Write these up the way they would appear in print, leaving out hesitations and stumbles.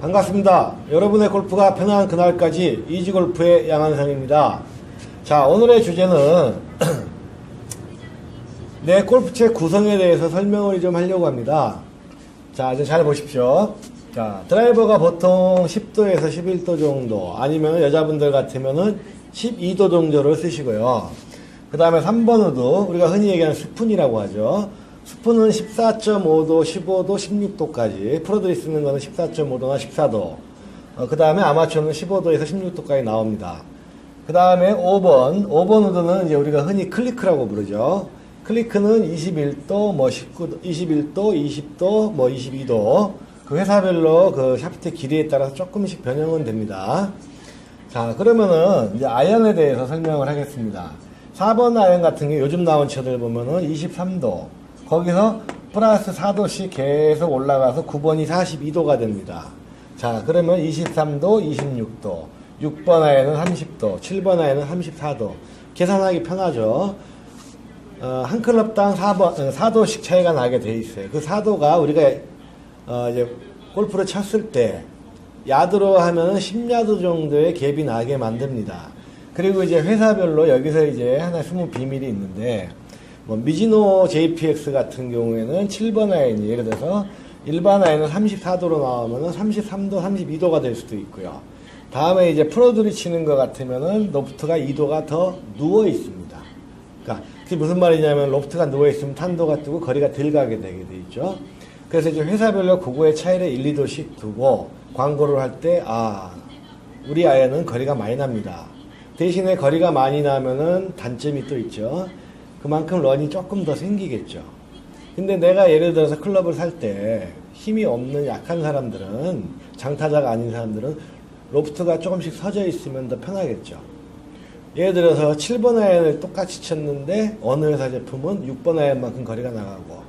반갑습니다. 여러분의 골프가 편안한 그날까지 이지골프의 양한상입니다. 자, 오늘의 주제는 내 골프채 구성에 대해서 설명을 좀 하려고 합니다. 자, 이제 잘 보십시오. 자, 드라이버가 보통 10도에서 11도 정도, 아니면 여자분들 같으면은 12도 정도를 쓰시고요. 그 다음에 3번 우드, 우리가 흔히 얘기하는 스푼이라고 하죠. 스푼은 14.5도, 15도, 16도까지, 프로들이 쓰는 거는 14.5도나 14도. 그 다음에 아마추어는 15도에서 16도까지 나옵니다. 그 다음에 5번 우드는 이제 우리가 흔히 클리크라고 부르죠. 클리크는 21도, 뭐 19도, 21도, 20도, 뭐 22도. 그 회사별로 그 샤프트 길이에 따라서 조금씩 변형은 됩니다. 자, 그러면은 이제 아이언에 대해서 설명을 하겠습니다. 4번 아이언 같은 게 요즘 나온 채들 보면은 23도. 거기서 플러스 4도씩 계속 올라가서 9번이 42도가 됩니다. 자, 그러면 23도, 26도, 6번 아이언은 30도, 7번 아이언은 34도. 계산하기 편하죠. 한 클럽당 4도씩 차이가 나게 돼 있어요. 그 4도가 우리가 이제 골프를 쳤을 때 야드로 하면 10야드 정도의 갭이 나게 만듭니다. 그리고 이제 회사별로 여기서 이제 하나 숨은 비밀이 있는데, 뭐 미즈노 JPX 같은 경우에는 7번 아이언이 예를 들어서 일반 아이언은 34도로 나오면은 33도, 32도가 될 수도 있고요. 다음에 이제 프로들이 치는 것 같으면은 로프트가 2도가 더 누워 있습니다. 그러니까 그게 무슨 말이냐면 로프트가 누워 있으면 탄도가 뜨고 거리가 덜 가게 되게 돼 있죠. 그래서 이제 회사별로 그거의 차이를 1, 2도씩 두고 광고를 할 때, 우리 아이언은 거리가 많이 납니다. 대신에 거리가 많이 나면은 단점이 또 있죠. 그만큼 런이 조금 더 생기겠죠. 근데 내가 예를 들어서 클럽을 살 때 힘이 없는 약한 사람들은, 장타자가 아닌 사람들은 로프트가 조금씩 서져 있으면 더 편하겠죠. 예를 들어서 7번 아이언을 똑같이 쳤는데 어느 회사 제품은 6번 아이언만큼 거리가 나가고,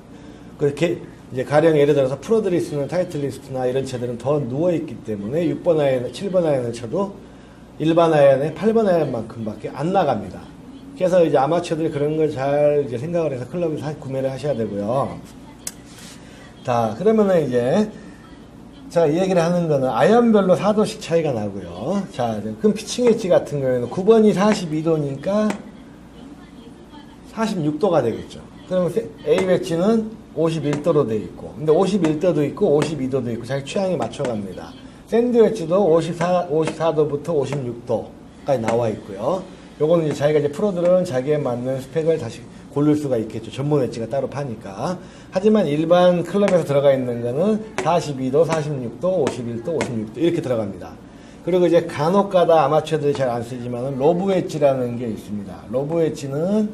그렇게 이제 가령 예를 들어서 프로들이 쓰는 타이틀리스트나 이런 채들은 더 누워있기 때문에 6번 아이언, 7번 아이언을 쳐도 일반 아이언의 8번 아이언만큼밖에 안 나갑니다. 그래서 이제 아마추어들이 그런 걸 잘 이제 생각을 해서 클럽에서 구매를 하셔야 되고요. 자, 그러면은 이제 자, 이 얘기를 하는 거는 아이언별로 4도씩 차이가 나고요. 자, 그럼 피칭 엣지 같은 경우에는 9번이 42도니까 46도가 되겠죠. 그러면 A 웨지는 51도로 되어 있고, 근데 51도도 있고 52도도 있고 자기 취향에 맞춰갑니다. 샌드 웨지도 54도부터 56도까지 나와 있고요. 요거는 이제 자기가 이제 프로들은 자기에 맞는 스펙을 다시 고를 수가 있겠죠. 전문 웨지가 따로 파니까. 하지만 일반 클럽에서 들어가 있는 거는 42도, 46도, 51도, 56도 이렇게 들어갑니다. 그리고 이제 간혹 가다 아마추어들이 잘 안 쓰지만은 로브 웨지라는 게 있습니다. 로브 웨지는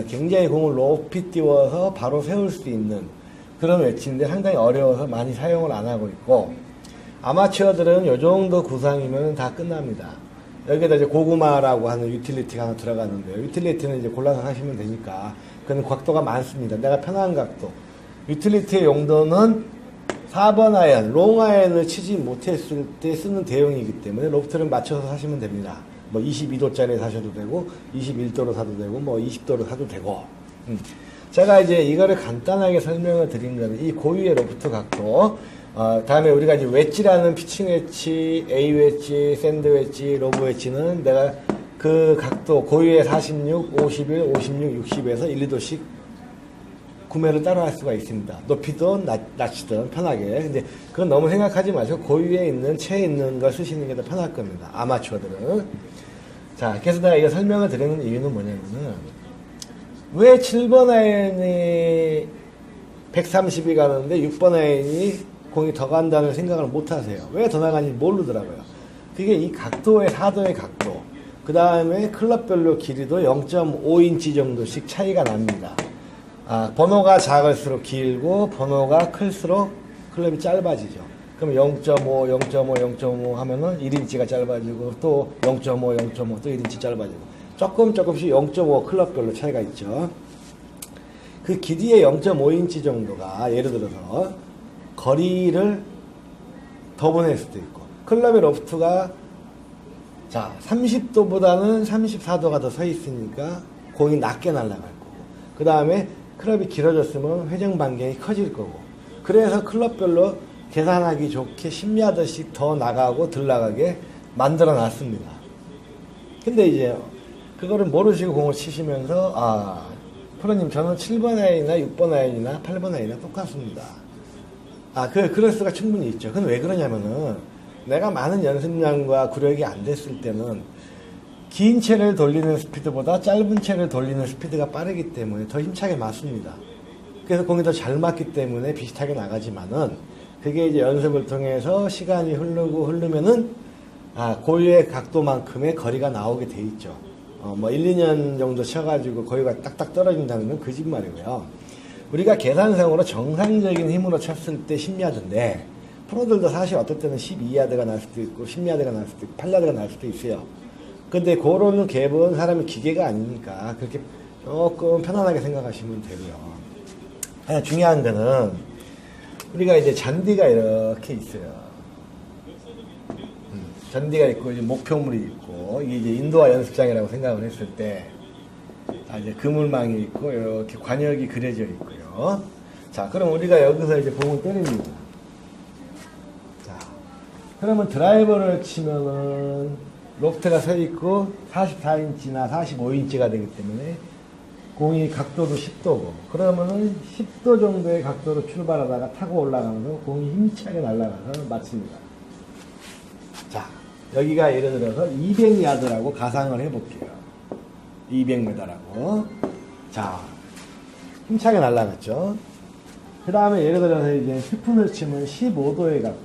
굉장히 공을 높이 띄워서 바로 세울 수 있는 그런 웨지인데 상당히 어려워서 많이 사용을 안 하고 있고, 아마추어들은 요 정도 구상이면 다 끝납니다. 여기에다 이제 고구마라고 하는 유틸리티가 하나 들어가는데요. 유틸리티는 이제 골라서 하시면 되니까 그건 각도가 많습니다. 내가 편한 각도. 유틸리티의 용도는 4번 아이언, 롱 아이언을 치지 못했을 때 쓰는 대용이기 때문에 로프트를 맞춰서 사시면 됩니다. 뭐 22도짜리 사셔도 되고 21도로 사도 되고 뭐 20도로 사도 되고. 제가 이제 이거를 간단하게 설명을 드린 거는 이 고유의 로프트 각도, 다음에 우리가 이제 웨지라는 피칭 웨지, A 웨지, 샌드 웨지, 로브 웨지는 내가 그 각도 고유의 46, 51, 56, 60에서 1, 2도씩 구매를 따로 할 수가 있습니다. 높이든 낮이든 편하게. 근데 그건 너무 생각하지 마시고 고유에 있는 채에 있는 걸 쓰시는 게 더 편할 겁니다. 아마추어들은. 자, 그래서 내가 이거 설명을 드리는 이유는 뭐냐면은, 왜 7번 아이언이 130이 가는데 6번 아이언이 공이 더 간다는 생각을 못 하세요. 왜 더 나가는지 모르더라고요. 그게 이 각도의 4도의 각도. 그 다음에 클럽별로 길이도 0.5인치 정도씩 차이가 납니다. 번호가 작을수록 길고 번호가 클수록 클럽이 짧아지죠. 그럼 0.5, 0.5, 0.5 하면은 1인치가 짧아지고 또 0.5, 0.5 또 1인치 짧아지고 조금씩 0.5 클럽별로 차이가 있죠. 그 길이의 0.5인치 정도가 예를 들어서 거리를 더 보낼 수도 있고, 클럽의 로프트가 자 30도보다는 34도가 더 서 있으니까 공이 낮게 날아갈 거고, 그 다음에 클럽이 길어졌으면 회전 반경이 커질 거고, 그래서 클럽별로 계산하기 좋게 10야드씩 더 나가고 덜 나가게 만들어 놨습니다. 근데 이제 그거를 모르시고 공을 치시면서 프로님 저는 7번 아이나 6번 아이나 8번 아이나 똑같습니다. 그럴 수가 충분히 있죠. 그건 왜 그러냐면은 내가 많은 연습량과 구력이 안 됐을 때는 긴 채를 돌리는 스피드보다 짧은 채를 돌리는 스피드가 빠르기 때문에 더 힘차게 맞습니다. 그래서 공이 더 잘 맞기 때문에 비슷하게 나가지만은 그게 이제 연습을 통해서 시간이 흐르면은 고유의 각도만큼의 거리가 나오게 돼 있죠. 1, 2년 정도 쳐가지고 거리가 딱딱 떨어진다는 건 거짓말이고요. 우리가 계산상으로 정상적인 힘으로 쳤을 때 10야드인데 프로들도 사실 어떨 때는 12야드가 날 수도 있고 10야드가 날 수도 있고 8야드가 날 수도 있어요. 근데 그런 갭은 사람이 기계가 아니니까 그렇게 조금 편안하게 생각하시면 되고요. 중요한 거는 우리가 이제 잔디가 이렇게 있어요. 잔디가 있고 이제 목표물이 있고 이게 이제 인도화 연습장이라고 생각을 했을 때 이제 그물망이 있고 이렇게 관역이 그려져 있고요. 자, 그럼 우리가 여기서 이제 공을 때립니다. 자, 그러면 드라이버를 치면은 로프트가 서 있고 44인치나 45인치가 되기 때문에 공이 각도도 10도고 그러면은 10도 정도의 각도로 출발하다가 타고 올라가면서 공이 힘차게 날아가서 맞습니다. 자, 여기가 예를 들어서 200야드라고 가상을 해볼게요. 200m라고. 자, 힘차게 날아갔죠. 그 다음에 예를 들어서 이제 스푼을 치면 15도의 각도.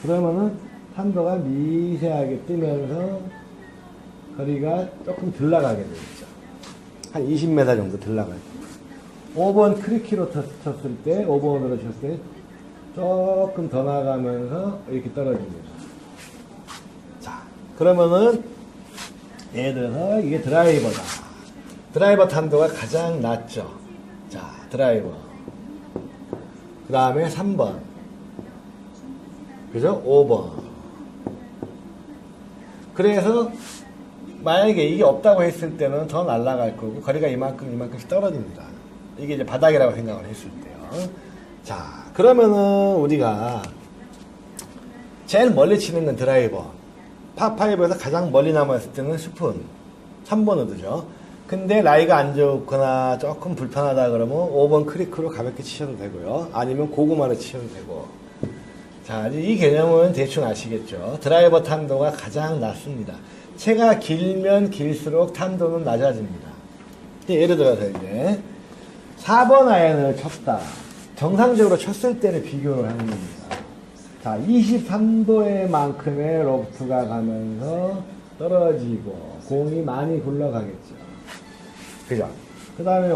그러면은 탄도가 미세하게 뜨면서 거리가 조금 덜 나가게 되겠죠. 한 20m 정도 덜 나가요. 5번 크리키로 쳤을 때, 5번으로 쳤을 때 조금 더 나가면서 이렇게 떨어집니다. 자, 그러면은 예를 들어서 이게 드라이버다. 드라이버 탄도가 가장 낮죠. 자, 드라이버. 그 다음에 3번. 그죠? 5번. 그래서 만약에 이게 없다고 했을 때는 더 날아갈 거고 거리가 이만큼씩 떨어집니다. 이게 이제 바닥이라고 생각을 했을 때요. 자, 그러면은 우리가 제일 멀리 치는 건 드라이버. 파5에서 가장 멀리 남았을 때는 스푼. 3번 우드죠. 근데 라이가 안 좋거나 조금 불편하다 그러면 5번 크리크로 가볍게 치셔도 되고요. 아니면 고구마로 치셔도 되고. 자, 이 개념은 대충 아시겠죠? 드라이버 탄도가 가장 낮습니다. 채가 길면 길수록 탄도는 낮아집니다. 예를 들어서 이제 4번 아이언을 쳤다. 정상적으로 쳤을 때를 비교를 하는 겁니다. 자, 23도의 만큼의 로프트가 가면서 떨어지고 공이 많이 굴러가겠죠. 그죠? 그 다음에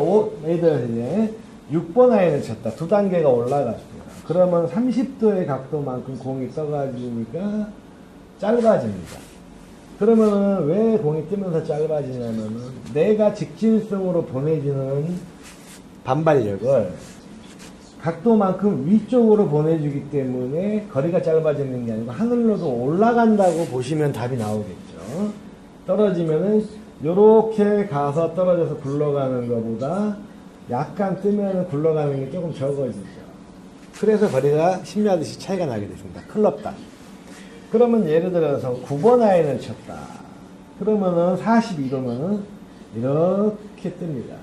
예를 들어서 이제 6번 아이언을 쳤다. 두 단계가 올라갔어요. 그러면 30도의 각도만큼 공이 떠가지니까 짧아집니다. 그러면 왜 공이 뜨면서 짧아지냐면은 내가 직진성으로 보내주는 반발력을 각도만큼 위쪽으로 보내주기 때문에 거리가 짧아지는 게 아니고 하늘로도 올라간다고 보시면 답이 나오겠죠. 떨어지면은 요렇게 가서 떨어져서 굴러가는 것보다 약간 뜨면 굴러가는 게 조금 적어지죠. 그래서 거리가 10야드씩 차이가 나게 됐습니다. 클럽당. 그러면 예를 들어서 9번 아이언을 쳤다. 그러면은 42도면은 이렇게 뜹니다.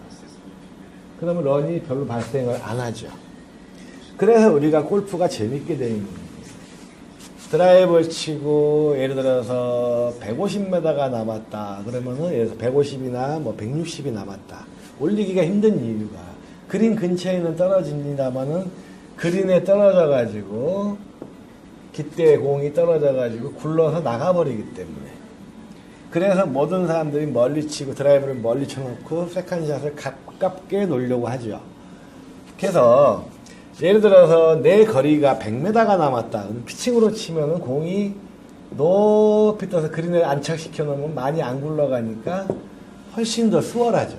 그러면 런이 별로 발생을 안 하죠. 그래서 우리가 골프가 재밌게 되는 겁니다. 드라이브를 치고 예를 들어서 150m가 남았다. 그러면은 예를 들어서 150이나 뭐 160이 남았다. 올리기가 힘든 이유가 그린 근처에는 떨어집니다만은 그린에 떨어져가지고 깃대에 공이 떨어져가지고 굴러서 나가버리기 때문에 그래서 모든 사람들이 멀리 치고 드라이브를 멀리 쳐놓고 세컨샷을 가깝게 놓으려고 하죠. 그래서 예를 들어서 내 거리가 100m가 남았다. 피칭으로 치면은 공이 높이 떠서 그린에 안착시켜 놓으면 많이 안 굴러가니까 훨씬 더 수월하죠.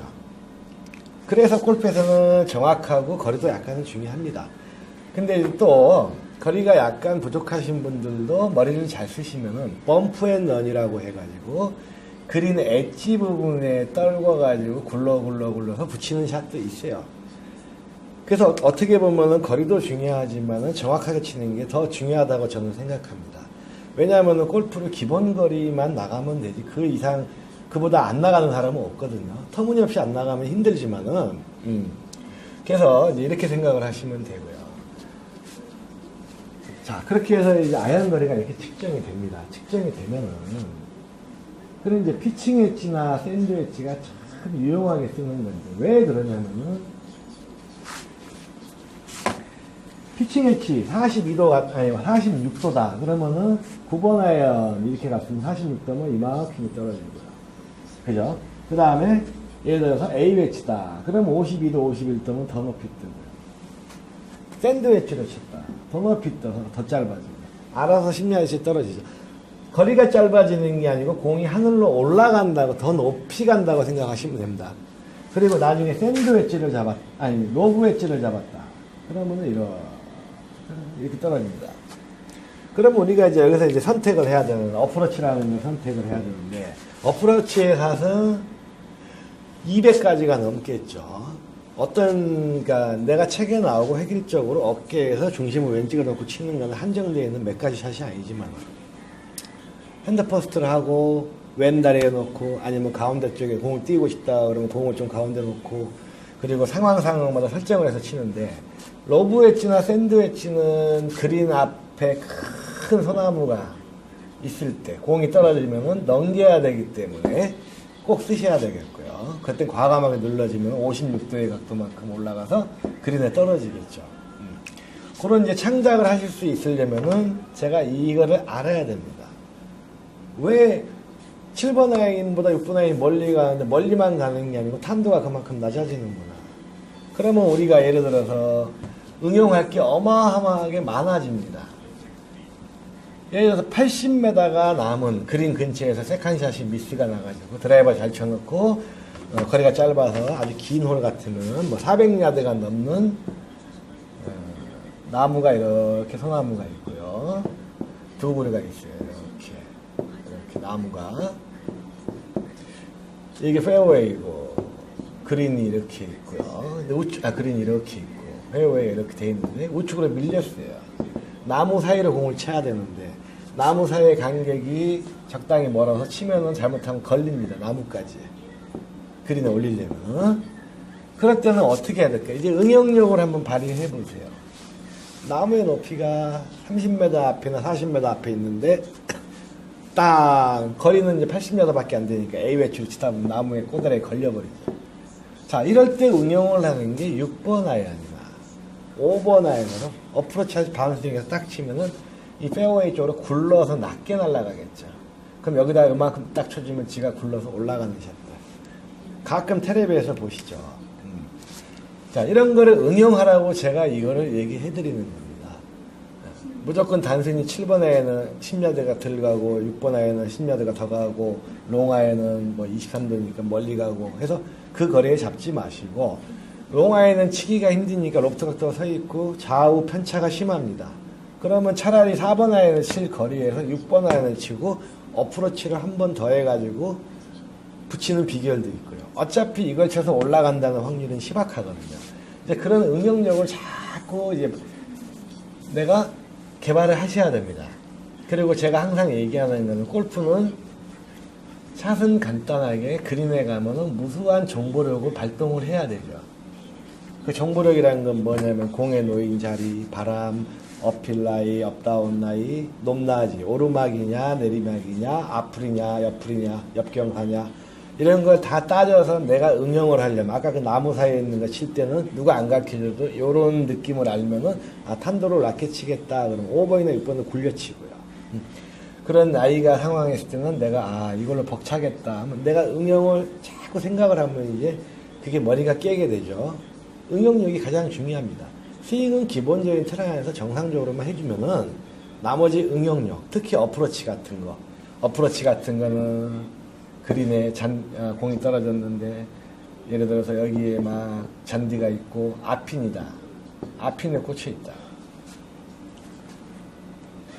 그래서 골프에서는 정확하고 거리도 약간은 중요합니다. 근데 또 거리가 약간 부족하신 분들도 머리를 잘 쓰시면은 범프 앤 런이라고 해가지고 그린 엣지 부분에 떨궈가지고 굴러서 붙이는 샷도 있어요. 그래서 어떻게 보면은 거리도 중요하지만은 정확하게 치는 게 더 중요하다고 저는 생각합니다. 왜냐하면은 골프를 기본 거리만 나가면 되지 그 이상 그보다 안 나가는 사람은 없거든요. 터무니없이 안 나가면 힘들지만은 그래서 이제 이렇게 생각을 하시면 되고요. 자, 그렇게 해서 이제 아이언 거리가 이렇게 측정이 됩니다. 측정이 되면은 그런 이제 피칭 웨지나 샌드 웨지가 참 유용하게 쓰는 건데 왜 그러냐면은 피칭 웨지 42도 아니 46도다 그러면은 9번 아이언 이렇게 갔으면 46도면 이만큼이 떨어지고요. 그죠? 그 다음에 예를 들어서 A 웨지다 그러면 52도 51도면 더 높이 뜨고요. 샌드 웨지로 쳤다 더 높이 떠서 더 짧아지고 알아서 10야드씩 떨어지죠. 거리가 짧아지는 게 아니고 공이 하늘로 올라간다고 더 높이 간다고 생각하시면 됩니다. 그리고 나중에 샌드 웨지를 아니 로브 웨지를 잡았다 그러면은 이렇게 떨어집니다. 그럼 우리가 이제 여기서 이제 선택을 해야 되는 어프로치라는 선택을 해야 되는데 어프로치에 가서 200까지가 넘겠죠. 그러니까 내가 책에 나오고 획일적으로 어깨에서 중심을 왼쪽에 놓고 치는 건 한정되어 있는 몇 가지 샷이 아니지만 핸드퍼스트를 하고 왼다리에 놓고 아니면 가운데 쪽에 공을 띄우고 싶다 그러면 공을 좀 가운데 놓고 그리고 상황마다 설정을 해서 치는데 로브 웨지나 샌드 웨지는 그린 앞에 큰 소나무가 있을 때 공이 떨어지면 넘겨야 되기 때문에 꼭 쓰셔야 되겠고요. 그때 과감하게 눌러지면 56도의 각도만큼 올라가서 그린에 떨어지겠죠. 그런 이제 창작을 하실 수 있으려면은 제가 이거를 알아야 됩니다. 왜 7번 아이언보다 6번 아이언이 멀리 가는데 멀리만 가는 게 아니고 탄도가 그만큼 낮아지는구나. 그러면 우리가 예를 들어서 응용할 게 어마어마하게 많아집니다. 예를 들어서 80m가 남은 그린 근처에서 세컨샷이 미스가 나가지고 드라이버 잘 쳐놓고 거리가 짧아서 아주 긴 홀 같으면 뭐 400야드가 넘는 나무가 이렇게 소나무가 있고요. 두 그루가 있어요. 이렇게 나무가 이게 페어웨이고 그린이 이렇게 있고요. 그린이 이렇게 있고 페어웨이가 이렇게 돼 있는데 우측으로 밀렸어요. 나무 사이로 공을 쳐야 되는데 나무 사이의 간격이 적당히 멀어서 치면은 잘못하면 걸립니다. 나무까지 그린에 올리려면 그럴 때는 어떻게 해야 될까요? 이제 응용력을 한번 발휘해 보세요. 나무의 높이가 30m 앞이나 40m 앞에 있는데 딱 거리는 이제 80m밖에 안 되니까 A 웨지로 치다 보면 나무에 꼬다리에 걸려버리죠. 자, 이럴 때 응용을 하는 게 6번 아이언이나 5번 아이언으로 어프로치 바운스윙에서 딱 치면은 이 페어웨이 쪽으로 굴러서 낮게 날아가겠죠. 그럼 여기다 이만큼 딱 쳐주면 지가 굴러서 올라가는 샷들. 가끔 텔레비에서 보시죠. 자, 이런 거를 응용하라고 제가 이거를 얘기해 드리는 겁니다. 무조건 단순히 7번 아이언은 10야드가 들어가고 6번 아이언은 10야드가 더 가고 롱 아이언은 뭐 23도니까 멀리 가고 해서 그 거리에 잡지 마시고 롱 아이언은 치기가 힘드니까 로프트 각도가 서 있고 좌우 편차가 심합니다. 그러면 차라리 4번 아이언을 칠 거리에서 6번 아이언을 치고 어프로치를 한 번 더 해가지고 붙이는 비결도 있고요. 어차피 이걸 쳐서 올라간다는 확률은 희박하거든요. 이제 그런 응용력을 자꾸 이제 내가 개발을 하셔야 됩니다. 그리고 제가 항상 얘기하는 거는 골프는 샷은 간단하게 그린에 가면은 무수한 정보력을 발동을 해야 되죠. 그 정보력이라는 건 뭐냐면 공의 놓인 자리, 바람, 어필 라이, 업다운 라이, 높낮이, 오르막이냐, 내리막이냐, 앞풀이냐, 옆풀이냐, 옆경사냐 이런 걸 다 따져서 내가 응용을 하려면 아까 그 나무 사이에 있는 거 칠 때는 누가 안 가르쳐줘도 이런 느낌을 알면은 탄도를 낮게 치겠다 그러면 5번이나 6번을 굴려치고요. 그런 나이가 상황했을 때는 내가 이걸로 벅차겠다 하면 내가 응용을 자꾸 생각을 하면 이제 그게 머리가 깨게 되죠. 응용력이 가장 중요합니다. 스윙은 기본적인 틀 안에서 정상적으로만 해주면은 나머지 응용력, 특히 어프로치 같은 거는 그린에 공이 떨어졌는데 예를 들어서 여기에 막 잔디가 있고 아핀이다. 아핀에 꽂혀 있다.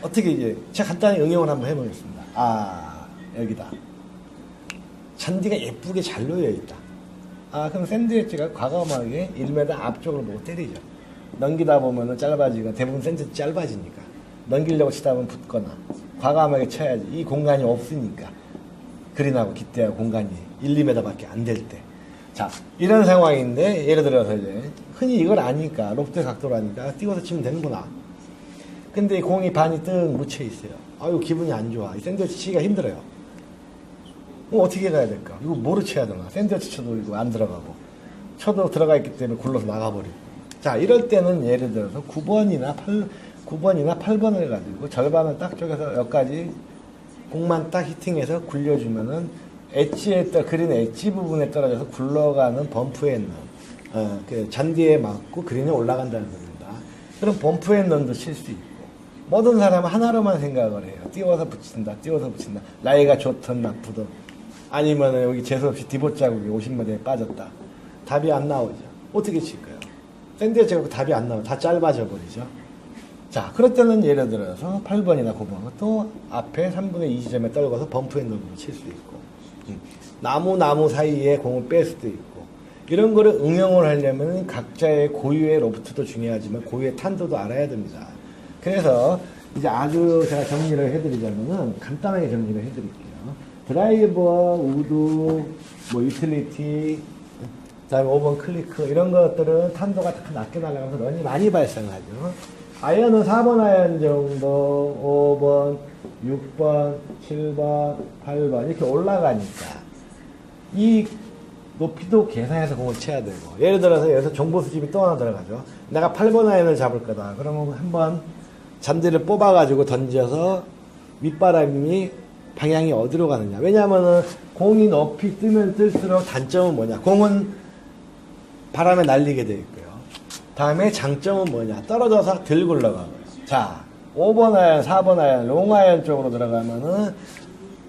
어떻게 이제 제가 간단히 응용을 한번 해보겠습니다. 여기다. 잔디가 예쁘게 잘 놓여 있다. 그럼 샌드위치가 과감하게 1m 앞쪽으로 보고 때리죠. 넘기다 보면은 짧아지고, 대부분 샌드위치 짧아지니까. 넘기려고 치다 보면 붙거나, 과감하게 쳐야지. 이 공간이 없으니까. 그린하고 깃대하고 공간이 1, 2m 밖에 안 될 때. 자, 이런 상황인데, 예를 들어서 이제, 흔히 이걸 아니까, 로프트 각도로 아니까, 띄워서 치면 되는구나. 근데 이 공이 반이 뜩 묻혀 있어요. 아유, 기분이 안 좋아. 이 샌드위치 치기가 힘들어요. 그럼 어떻게 가야 될까? 이거 뭐로 쳐야 되나? 샌드위치 쳐도 이거 안 들어가고. 쳐도 들어가 있기 때문에 굴러서 나가버리고. 자, 이럴 때는 예를 들어서 9번이나 8번을 가지고 절반을 딱 쪼개서 여기까지 공만 딱 히팅해서 굴려주면은 그린 엣지 부분에 떨어져서 굴러가는 범프앤런, 그 잔디에 맞고 그린에 올라간다는 겁니다. 그럼 범프앤런도 칠 수 있고, 모든 사람은 하나로만 생각을 해요. 띄워서 붙인다. 나이가 좋든 나쁘든, 아니면 여기 재수없이 디봇 자국이 50m에 빠졌다. 답이 안 나오죠. 어떻게 칠까요? 샌드위치 갖고 답이 안 나오고 다 짧아져 버리죠. 자, 그럴 때는 예를 들어서 8번이나 9번, 또 앞에 3분의 2 지점에 떨궈서 범프앤런으로 칠 수 있고, 나무 사이에 공을 뺄 수도 있고, 이런 거를 응용을 하려면 각자의 고유의 로프트도 중요하지만 고유의 탄도도 알아야 됩니다. 그래서 이제 아주 제가 정리를 해드리자면은 간단하게 정리를 해드릴게요. 드라이버, 우드, 뭐 유틸리티, 그다음에 5번 클리크, 이런 것들은 탄도가 다 낮게 날아가면서 런이 많이 발생하죠. 아이언은 4번 아이언 정도, 5번, 6번, 7번, 8번 이렇게 올라가니까 이 높이도 계산해서 공을 쳐야 되고, 예를 들어서 여기서 정보 수집이 또 하나 들어가죠. 내가 8번 아이언을 잡을 거다. 그러면 한번 잔디를 뽑아가지고 던져서 윗바람이 방향이 어디로 가느냐. 왜냐하면은 공이 높이 뜨면 뜰수록 단점은 뭐냐. 공은 바람에 날리게 돼 있고요. 다음에 장점은 뭐냐. 떨어져서 덜 굴러가고요. 자, 5번 아이언, 4번 아이언, 롱 아이언 쪽으로 들어가면은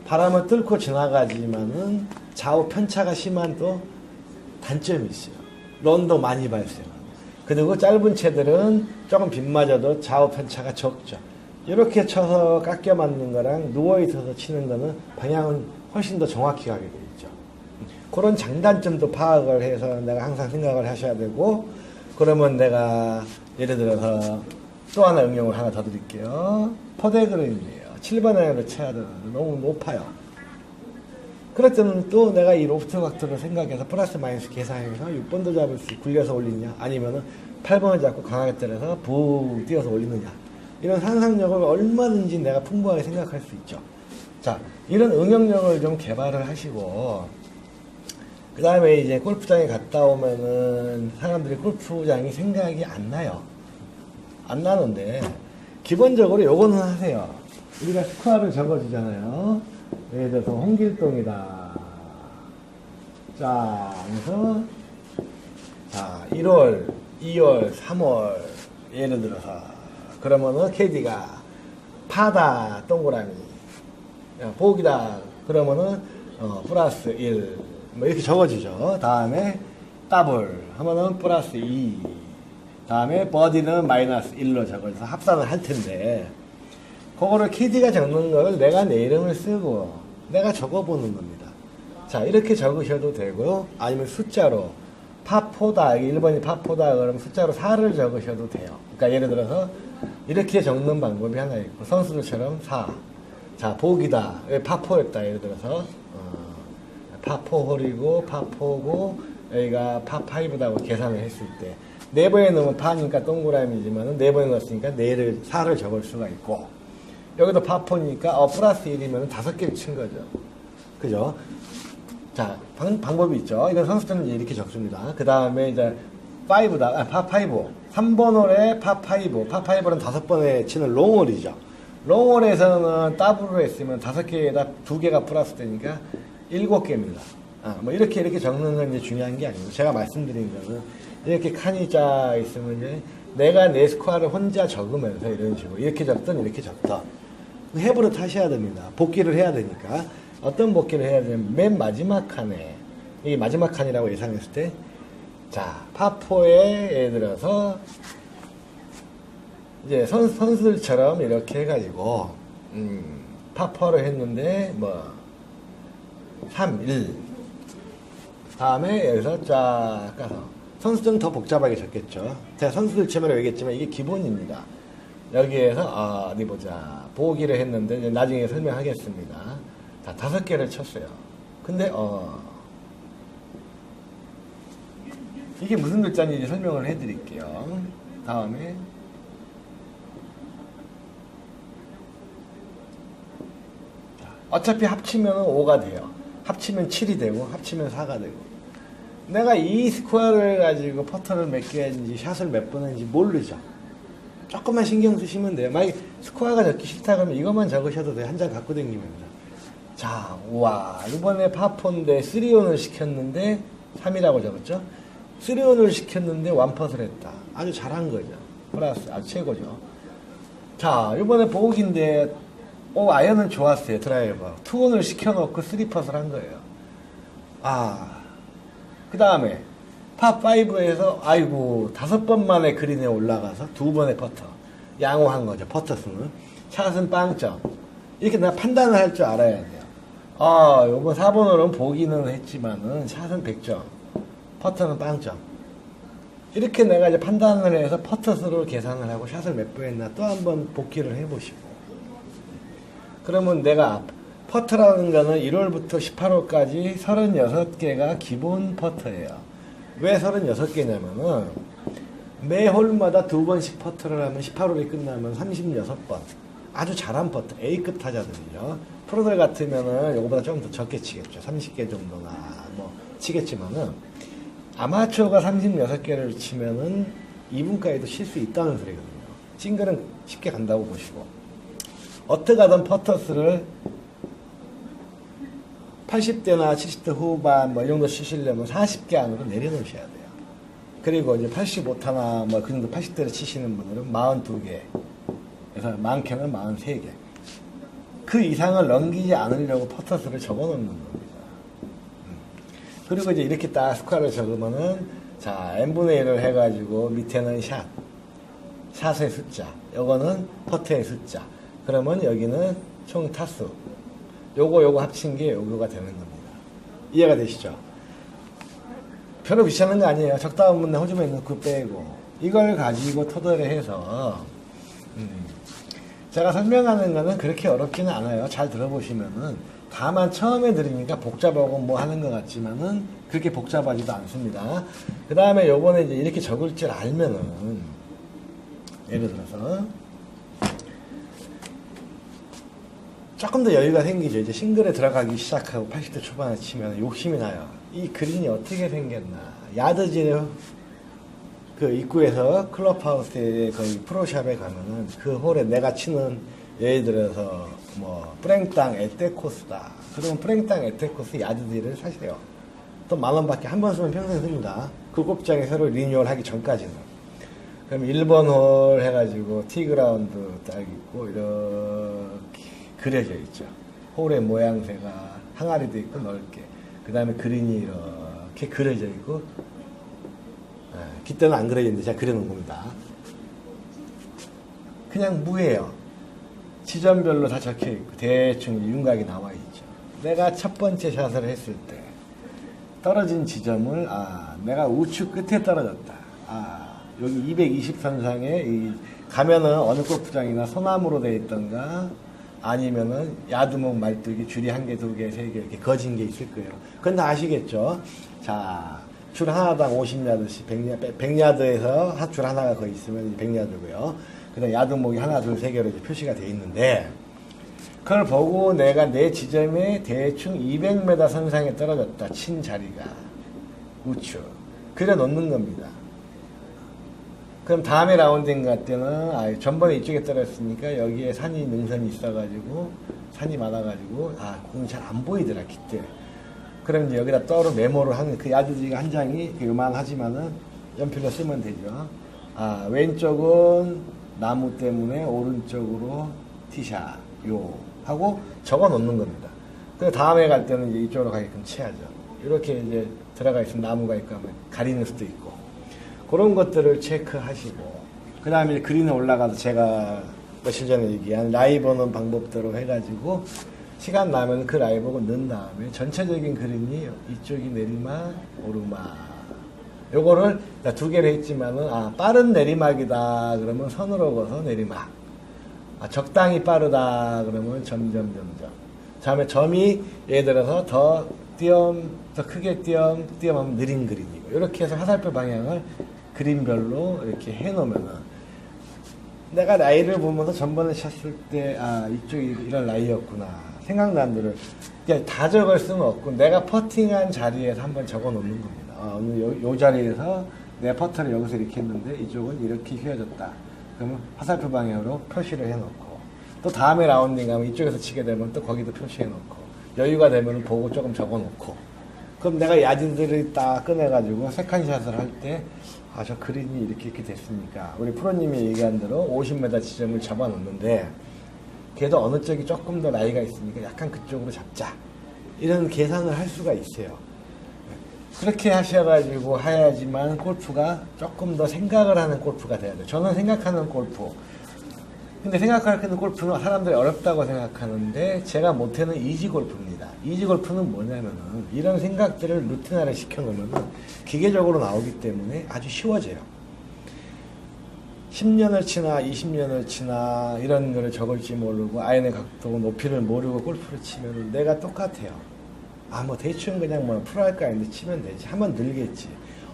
바람을 뚫고 지나가지만은 좌우 편차가 심한 또 단점이 있어요. 런도 많이 발생하고. 그리고 짧은 채들은 조금 빗맞아도 좌우 편차가 적죠. 이렇게 쳐서 깎여 맞는 거랑 누워있어서 치는 거는 방향은 훨씬 더 정확히 가게 되죠. 그런 장단점도 파악을 해서 내가 항상 생각을 하셔야 되고, 그러면 내가 예를 들어서 또 하나 응용을 하나 더 드릴게요. 포대그린이에요. 7번 아이언을 쳐야 되는데 너무 높아요. 그럴 때는 또 내가 이 로프트 각도를 생각해서 플러스 마이너스 계산해서 6번도 잡을 수 굴려서 올리느냐, 아니면은 8번을 잡고 강하게 때려서 붕 뛰어서 올리느냐, 이런 상상력을 얼마든지 내가 풍부하게 생각할 수 있죠. 자, 이런 응용력을 좀 개발을 하시고, 그 다음에 이제 골프장에 갔다 오면은 사람들이 골프장이 생각이 안 나요. 안 나는데, 기본적으로 요거는 하세요. 우리가 스코어를 적어주잖아요. 예를 들어서 홍길동이다. 자, 그래서 자, 1월, 2월, 3월 예를 들어서 그러면은 캐디가 파다 동그라미, 보기다 그러면은 플러스 1 뭐 이렇게 적어주죠. 다음에 더블 하면은 플러스 2, 다음에 버디는 마이너스 1로 적어서 합산을 할 텐데, 그거를 캐디가 적는 걸 내가 내 이름을 쓰고 내가 적어보는 겁니다. 자, 이렇게 적으셔도 되고요. 아니면 숫자로 파4다, 1번이 파4다 그러면 숫자로 4를 적으셔도 돼요. 그러니까 예를 들어서 이렇게 적는 방법이 하나 있고, 선수들처럼 4. 자, 보기다. 파4였다. 예를 들어서 파4홀이고 파4고 여기가 파5다고 계산을 했을 때 4번에 넣으면 파니까 동그라미지만 4번에 넣었으니까 4를 적을 수가 있고, 여기도 파4니까 플러스 1이면 5개를 친 거죠. 그죠? 자, 방법이 있죠. 이건 선수들은 이제 이렇게 적습니다. 그 다음에 이제 파5. 3번 홀에 파5. 파5는 5번에 치는 롱홀이죠. 롱홀에서는 더블로 했으면 5개에다 2개가 플러스 되니까 7개입니다. 뭐 이렇게 적는 건 이제 중요한 게 아니고, 제가 말씀드린 거는 이렇게 칸이 짜 있으면 이제 내가 내 스코어를 혼자 적으면서 이런 식으로 이렇게 적든 이렇게 적든 해부를 타셔야 됩니다. 복귀를 해야 되니까. 어떤 복귀를 해야 되냐면 맨 마지막 칸에, 이 마지막 칸이라고 예상했을 때, 자, 파4에 예를 들어서 이제 선수들처럼 이렇게 해가지고 파4를 했는데 뭐 3, 1 다음에 여기서 쫙 가서 선수들은 더 복잡하게 적겠죠. 제가 선수들 처음에 얘기했지만 이게 기본입니다. 여기에서 어디 보자 보기를 했는데 이제 나중에 설명하겠습니다. 자 5개를 쳤어요. 근데 이게 무슨 글자인지 설명을 해드릴게요. 다음에 어차피 합치면 5가 돼요. 합치면 7이 되고 합치면 4가 되고 내가 이 스코어를 가지고 퍼터를 몇 개 했는지 샷을 몇 번 했는지 모르죠. 조금만 신경 쓰시면 돼요. 만약에 스코어가 적기 싫다 그러면 이것만 적으셔도 돼요. 한 장 갖고 다니면서. 자, 우와 이번에 파4인데 3온을 시켰는데 3이라고 적었죠. 3온을 시켰는데 1펫을 했다. 아주 잘한 거죠. 플러스 아주 최고죠. 자 이번에 보기인데 아이언은 좋았어요. 드라이버 2온을 시켜놓고 3펫을 한 거예요. 그 다음에 파5에서 아이고 5번 만에 그린에 올라가서 2번의 퍼터 양호한 거죠. 퍼터 수는 샷은 빵점. 이렇게 내가 판단을 할 줄 알아야 돼요. 요번 4번으로는 보기는 했지만은 샷은 100점 퍼터는 빵점. 이렇게 내가 이제 판단을 해서 퍼터 수를 계산을 하고 샷을 몇 번 했나 또 한번 복기를 해보시고 그러면 내가 퍼터라는 거는 1월부터 18월까지 36개가 기본 퍼터예요. 왜 36개냐면은 매 홀마다 2번씩 퍼터를 하면 18홀이 끝나면 36번. 아주 잘한 퍼터, A급 타자들이죠. 프로들 같으면은 요거보다 조금 더 적게 치겠죠. 30개 정도나 뭐 치겠지만은 아마추어가 36개를 치면은 2분까지도 칠 수 있다는 소리거든요. 싱글은 쉽게 간다고 보시고. 어떻게 하든 퍼터스를 80대나 70대 후반 뭐 이 정도 치시려면 40개 안으로 내려놓으셔야 돼요. 그리고 이제 85타나 뭐 그 정도 80대를 치시는 분들은 42개. 그래서 많게는 43개. 그 이상을 넘기지 않으려고 퍼터스를 적어 놓는 겁니다. 그리고 이제 이렇게 딱 스코어를 적으면은 자, n분의 1을 해가지고 밑에는 샷의 숫자. 요거는 퍼터의 숫자. 그러면 여기는 총 타수. 요거 합친 게 요거가 되는 겁니다. 이해가 되시죠? 별로 귀찮은 거 아니에요. 적다 보면 호주머니에 넣고 빼고. 이걸 가지고 토대를 해서, 제가 설명하는 거는 그렇게 어렵지는 않아요. 잘 들어보시면은. 다만 처음에 들으니까 복잡하고 뭐 하는 것 같지만은 그렇게 복잡하지도 않습니다. 그 다음에 요번에 이제 이렇게 적을 줄 알면은, 예를 들어서, 조금 더 여유가 생기죠. 이제 싱글에 들어가기 시작하고 80대 초반에 치면 욕심이 나요. 이 그린이 어떻게 생겼나. 야드지를 그 입구에서 클럽하우스에 거의 프로샵에 가면은 그 홀에 내가 치는 예를 들어서 뭐 프랭땅 에테코스다. 그러면 프랭땅 에테코스 야드지를 사세요. 또 10,000원밖에 한 번 쓰면 평생 씁니다. 그 곱장에 새로 리뉴얼 하기 전까지는. 그럼 1번 홀 해가지고 티그라운드 딱 있고 이렇게 그려져 있죠. 홀의 모양새가 항아리도 있고 넓게. 그 다음에 그린이 이렇게 그려져 있고, 깃대는 안 그려져 있는데 제가 그려놓은 겁니다. 그냥 무예요. 지점별로 다 적혀 있고, 대충 윤곽이 나와 있죠. 내가 첫 번째 샷을 했을 때, 떨어진 지점을, 내가 우측 끝에 떨어졌다. 여기 220선상에, 가면은 어느 골프장이나 소나무로 되어 있던가, 아니면은 야두목 말뚝이 줄이 1개, 2개, 3개 이렇게 거진 게 있을 거예요. 그건 다 아시겠죠? 자, 줄 하나당 50야드씩 100야드에서 줄 하나가 거의 있으면 100야드고요. 그다음 야두목이 하나, 둘, 3개로 이제 표시가 되어 있는데 그걸 보고 내가 내 지점에 대충 200m 선상에 떨어졌다. 친 자리가 우측. 그려 놓는 겁니다. 그럼 다음에 라운딩 갈 때는 전번에 이쪽에 떨어졌으니까 여기에 산이 능선이 있어가지고 산이 많아가지고 공이 잘 안 보이더라 그때. 그럼 이제 여기다 떠로 메모를 하는 그 야드지가 한 장이 요만하지만은 연필로 쓰면 되죠. 왼쪽은 나무 때문에 오른쪽으로 티샷 요 하고 적어 놓는 겁니다. 그 다음에 갈 때는 이제 이쪽으로 가게끔 쳐야죠. 이렇게 이제 들어가 있으면 나무가 있고 하면 가리는 수도 있고. 그런 것들을 체크하시고 그 다음에 그린에 올라가서 제가 며칠 전에 얘기한 라이 보는 방법대로 해가지고 시간 나면 그 라이브곡을 넣은 다음에 전체적인 그림이 이쪽이 내리막, 오르막. 요거를 두 개를 했지만은, 빠른 내리막이다. 그러면 선으로 그어서 내리막. 적당히 빠르다. 그러면 점점. 다음에 점이 예를 들어서 더 크게 띄엄 하면 느린 그림이고. 이렇게 해서 화살표 방향을 그림별로 이렇게 해놓으면은 내가 라이를 보면서 전번에 쳤을 때, 이쪽이 이런 라이였구나. 생각난 대로. 그냥 다 적을 수는 없고, 내가 퍼팅한 자리에서 한번 적어 놓는 겁니다. 요 자리에서 내 퍼터를 여기서 이렇게 했는데, 이쪽은 이렇게 휘어졌다. 그러면 화살표 방향으로 표시를 해놓고, 또 다음에 라운딩 가면 이쪽에서 치게 되면 또 거기도 표시해놓고, 여유가 되면 보고 조금 적어 놓고, 그럼 내가 야진들을 딱 꺼내가지고 세컨샷을 할 때, 저 그린이 이렇게 됐으니까. 우리 프로님이 얘기한 대로 50m 지점을 잡아놓는데, 그래도 어느 쪽이 조금 더 나이가 있으니까 약간 그쪽으로 잡자. 이런 계산을 할 수가 있어요. 그렇게 하셔가지고 해야지만 골프가 조금 더 생각을 하는 골프가 돼야 돼요. 저는 생각하는 골프. 근데 생각하는 골프는 사람들이 어렵다고 생각하는데, 제가 못하는 이지 골프입니다. 이지 골프는 뭐냐면은, 이런 생각들을 루틴화를 시켜놓으면은, 기계적으로 나오기 때문에 아주 쉬워져요. 10년을 치나, 20년을 치나, 이런 거를 적을지 모르고, 아이언의 각도, 높이를 모르고 골프를 치면은 내가 똑같아요. 대충 그냥 프로 할 거 아닌데 치면 되지. 한번 늘겠지.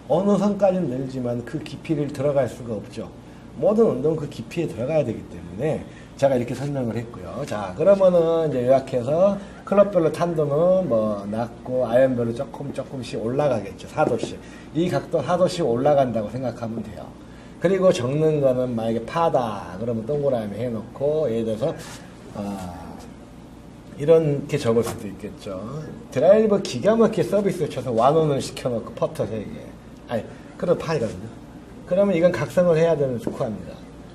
어느 선까지는 늘지만 그 깊이를 들어갈 수가 없죠. 모든 운동은 그 깊이에 들어가야 되기 때문에 제가 이렇게 설명을 했고요. 자, 그러면은 이제 요약해서 클럽별로 탄도는 낮고 아이언별로 조금씩 올라가겠죠. 4도씩. 이 각도 4도씩 올라간다고 생각하면 돼요. 그리고 적는 거는 만약에 파다. 그러면 동그라미 해놓고 예를 들어서 이렇게 적을 수도 있겠죠. 드라이버 기가 막히게 서비스를 쳐서 완원을 시켜놓고 퍼터 3개. 그럼 파이거든요. 그러면 이건 각성을 해야 되는 스코어입니다.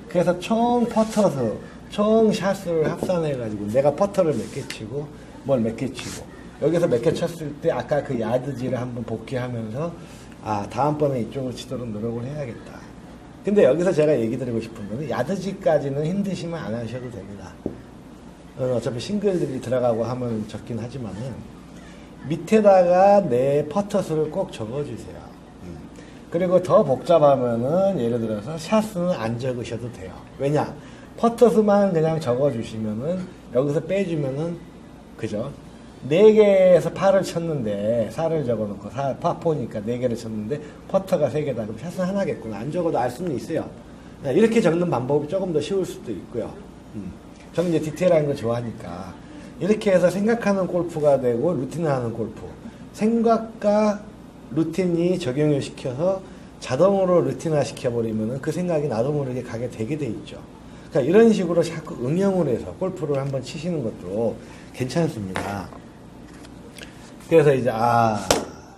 그래서 총 퍼터수, 총 샷을 합산해가지고 내가 퍼터를 몇 개 치고 뭘 몇 개 치고 여기서 몇 개 쳤을 때 아까 그 야드지를 한번 복귀하면서 다음번에 이쪽으로 치도록 노력을 해야겠다. 근데 여기서 제가 얘기 드리고 싶은 거는 야드지까지는 힘드시면 안 하셔도 됩니다. 어차피 싱글들이 들어가고 하면 적긴 하지만은 밑에다가 내 퍼터 수를 꼭 적어주세요. 그리고 더 복잡하면은 예를 들어서 샷수는 안 적으셔도 돼요. 왜냐? 퍼터 수만 그냥 적어주시면은 여기서 빼주면은 그죠? 4개에서 파를 쳤는데 4를 적어놓고 파4니까 4개를 쳤는데 퍼터가 3개다. 그럼 샷은 하나겠구나. 안 적어도 알 수는 있어요. 이렇게 적는 방법이 조금 더 쉬울 수도 있고요. 저는 이제 디테일한 걸 좋아하니까 이렇게 해서 생각하는 골프가 되고 루틴화하는 골프. 생각과 루틴이 적용을 시켜서 자동으로 루틴화 시켜버리면은 그 생각이 나도 모르게 가게 되게 돼 있죠. 그러니까 이런 식으로 자꾸 응용을 해서 골프를 한번 치시는 것도 괜찮습니다. 그래서 이제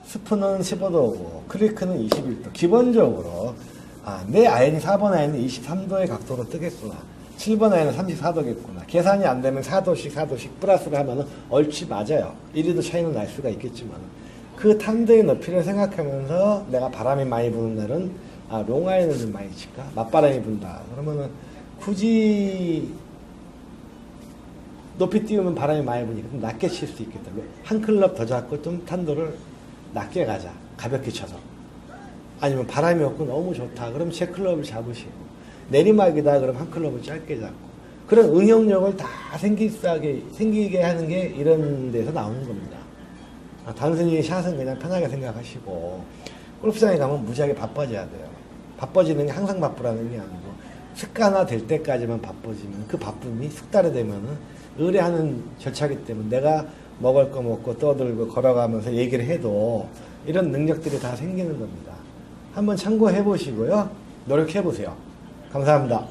스프는 15도고 크리크는 21도. 기본적으로 내 아이언이 4번 아이언은 23도의 각도로 뜨겠구나. 7번 아이언은 34도겠구나. 계산이 안 되면 4도씩 플러스를 하면은 얼추 맞아요. 1, 2도 차이는 날 수가 있겠지만 그 탄도의 높이를 생각하면서 내가 바람이 많이 부는 날은 롱아이언을 좀 많이 칠까? 맞바람이 분다. 그러면은 굳이 높이 띄우면 바람이 많이 부니까 좀 낮게 칠 수 있겠다. 한 클럽 더 잡고 좀 탄도를 낮게 가자. 가볍게 쳐서. 아니면 바람이 없고 너무 좋다. 그럼 제 클럽을 잡으시고. 내리막이다. 그럼 한 클럽을 짧게 잡고. 그런 응용력을 다 생기게 하는 게 이런 데서 나오는 겁니다. 단순히 샷은 그냥 편하게 생각하시고 골프장에 가면 무지하게 바빠져야 돼요. 바빠지는 게 항상 바쁘라는 게 아니고 습관화 될 때까지만 바빠지면 그 바쁨이 숙달이 되면은 의뢰하는 절차이기 때문에 내가 먹을 거 먹고 떠들고 걸어가면서 얘기를 해도 이런 능력들이 다 생기는 겁니다. 한번 참고해 보시고요. 노력해 보세요. 감사합니다.